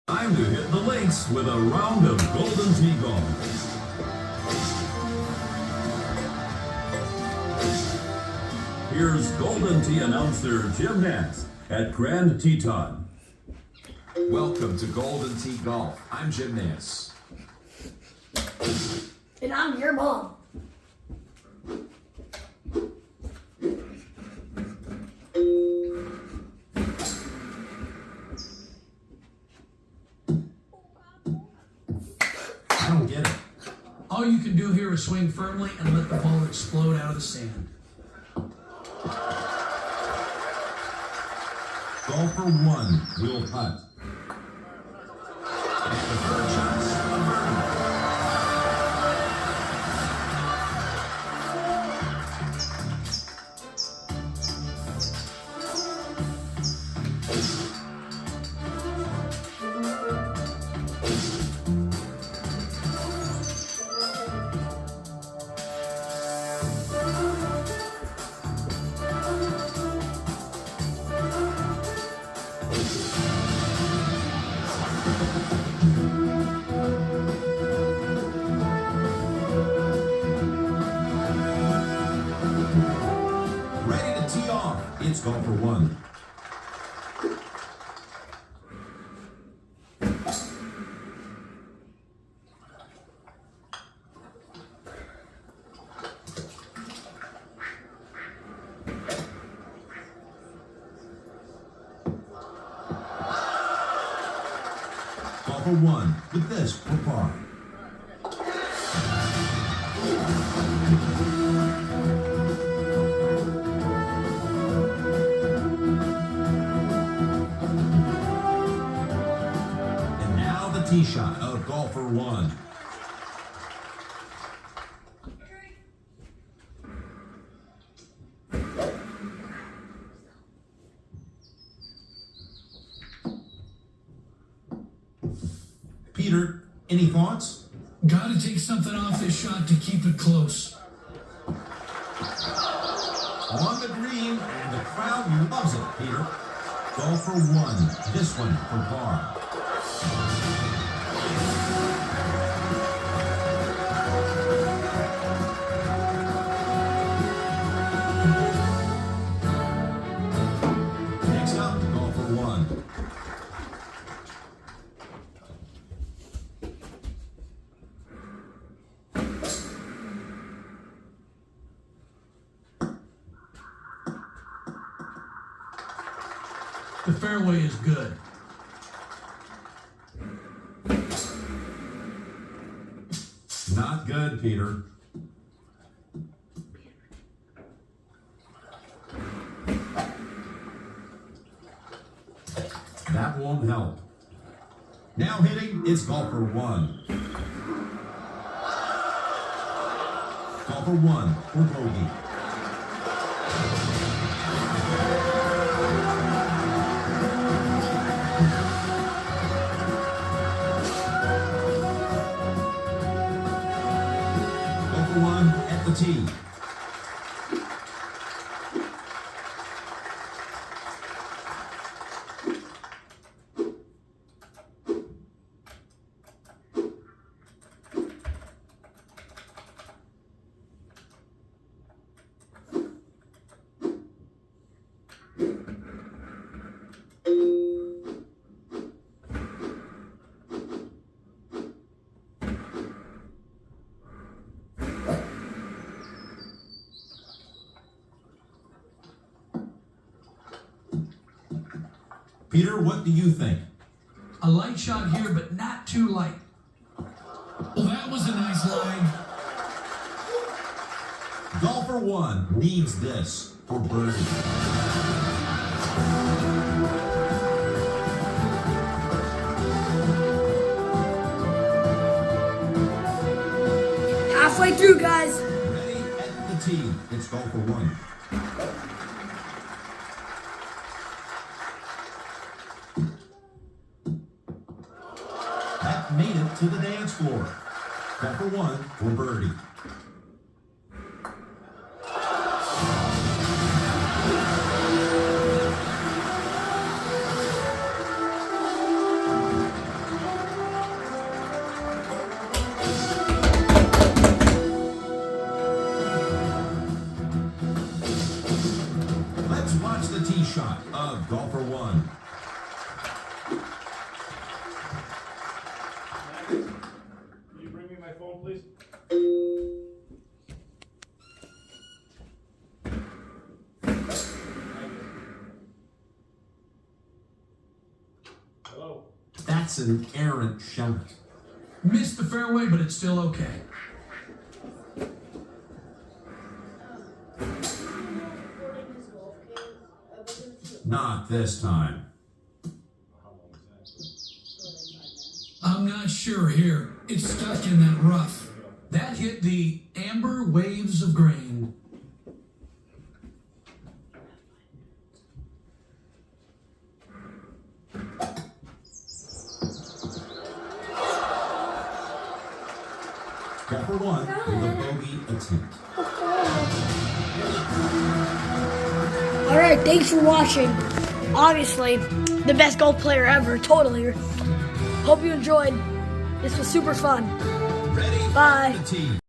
Time to hit the links with a round of Golden Tee Golf. Here's Golden Tee announcer Jim Nantz at Grand Teton. Welcome to Golden Tee Golf. I'm Jim Nantz. And I'm your mom. I don't get it. All you can do here is swing firmly and let the ball explode out of the sand. Golfer 1, Will Hutt. And the third shot's a birdie. Ready to tee off. It's golfer 1. Golfer 1 with this for par. And now the tee shot of golfer 1. Peter, any thoughts? Gotta take something off this shot to keep it close. On the green, and the crowd loves it, Peter. Golfer 1, this one for par. Next up, golfer 1. The fairway is good. Not good, Peter. That won't help. Now hitting, it's golfer 1. Golfer 1 for bogey. Golfer 1 at the tee. Peter, what do you think? A light shot here, but not too light. Well, that was a nice line. Golfer 1 needs this for birdie. Halfway through, guys. Ready at the tee. It's golfer 1. That made it to the dance floor. Golfer 1 for birdie. That's an errant shot. Missed the fairway, but it's still okay. Not this time. I'm not sure here. It's stuck in that rough. That hit the amber waves of grain. Number one with a bogey attempt. Alright, thanks for watching. Obviously, the best golf player ever, totally. Hope you enjoyed. This was super fun. Ready? Bye. The tee.